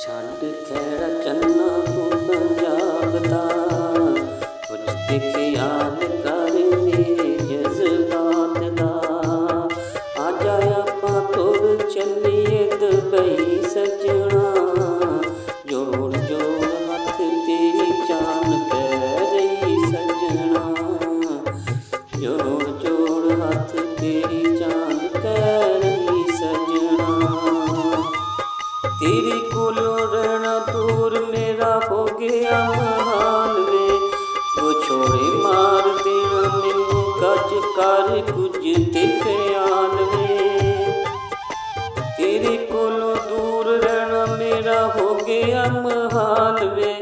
ਛੱਡ ਖੈੜਾ ਚੰਨਾ ਤੂੰ ਪੰਜਾਬ ਦਾ, ਕੁਝ ਤੇ ਖਿਆਲ ਕਰ ਮੇਰੇ ਜਜ਼ਬਾਤ ਦਾ। ਆ ਜਾ ਆਪਾਂ ਤੁਰ ਚੱਲੀਏ ਦੁਬਈ ਸੱਜਣਾ, ਜੋੜ ਜੋੜ ਹੱਥ ਤੇਰੀ ਜਾਨ ਪੈ ਰਹੀ ਸੱਜਣਾ, ਜੋੜ ਜੋੜ ਹੱਥ ਤੇਰੀ ਜਾਨ ਪੈ ਰਹੀ ਸੱਜਣਾ। तेरे कोलों रहना दूर मेरा हो गया महाल वे, वो छोड़े मार देना मैनू कच कर कुछ ते ख्याल वे। तेरे कोलों दूर रहना मेरा हो गया महाल वे,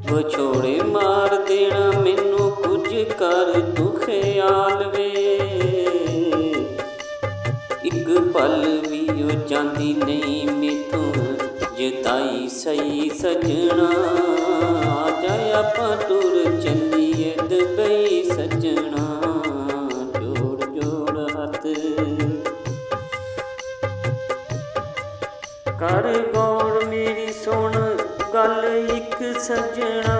वो छोड़े मार देना मैनू कुछ कर तू ख्याल वे। एक पल भी ओ जांदी नहीं मैथों जुदाई सही सजना, आ जा आपां टुर चलीए दुबई सजना, जोड़ जोड़ हथ कर गौर मेरी सुन गल एक सजना,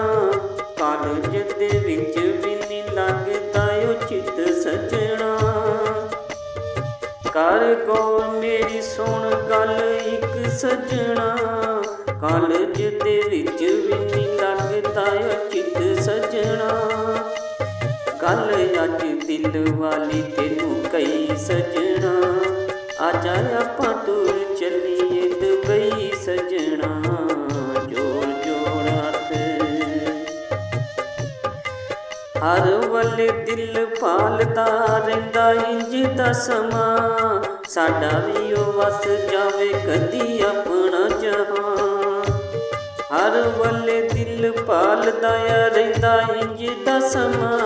कालज दे विच भी नहीं लगदा ओ चित सजना। कर गौर मेरी सुन गल एक सजना, कालज दे विच भी नहीं लगदा चित सजना। गल अज दिल वाली तेनू कई सजना, आ जा आपां टुर चलीए दुबई सजना, जोड़ जोड़ हथ हर वले दिल पालदा रहिंदा इंज दा समां, साडा भी ओ वस जावे कदी अपना जहां। हर वले दिल पालदा रहिंदा इंज दा समां,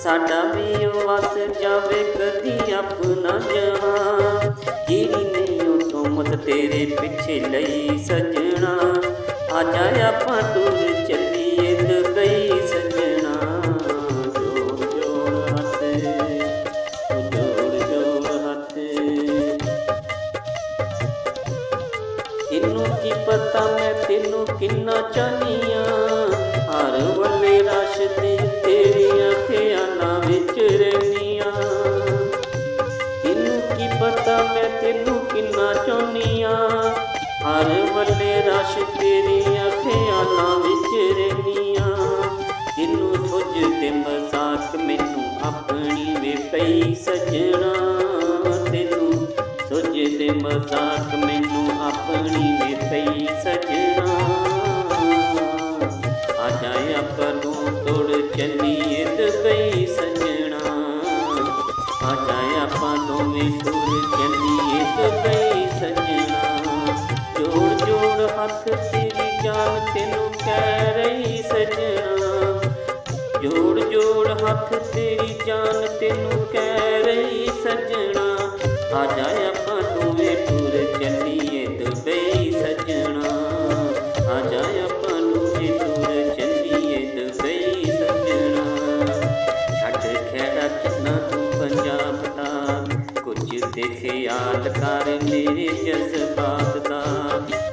साडा भी ओ वस जावे कदी अपना जहां। जेड़ी नहीं ओ तोमत तेरे पिछे लई सजना, आ जा आपां टुर चलीए दुबई सजना, तेनू की पता मैं तेनू किन्ना चाहनिया, हर वले रश दी तेरिया ख्यालां विच रहनिया। तेनू की पता मैं तेनू किन्ना चाहनिया, हर वले रश तेरिया ख्यालां विच रहनिया। तेनू सुझदे मजाक मैनू अपनी वे पई सजना, तेनू सुझदे मजाक मैनू अपनी वे पई सजना। आ जा आपां टुर चलीए दुबई सजना, आ जा आपां दोवें टुर चलीए दुबई सजना। जोड़ जोड़ हथ तेरी जान तेनू कह रही सजना, जोड़ जोड़ हथ तेरी जान तेनू कह रही सजना। आ जा आपां दोवें टुर चलीए दुबई सजना, आ जा आपां दोवें टुर चलीए दुबई सजना। छड्ड खैड़ा चन्ना तू पंजाब दा, कुछ ते ख्याल कर मेरे जज्बात दा।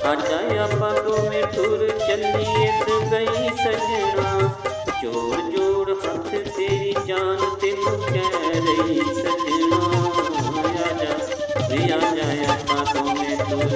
आ जा आपां दोवें टुर चलीए दुबई सजना, जोड़ जोड़ हथ तेरी जान तेनू कह रही सजना। आ जा आपां दोवें टुर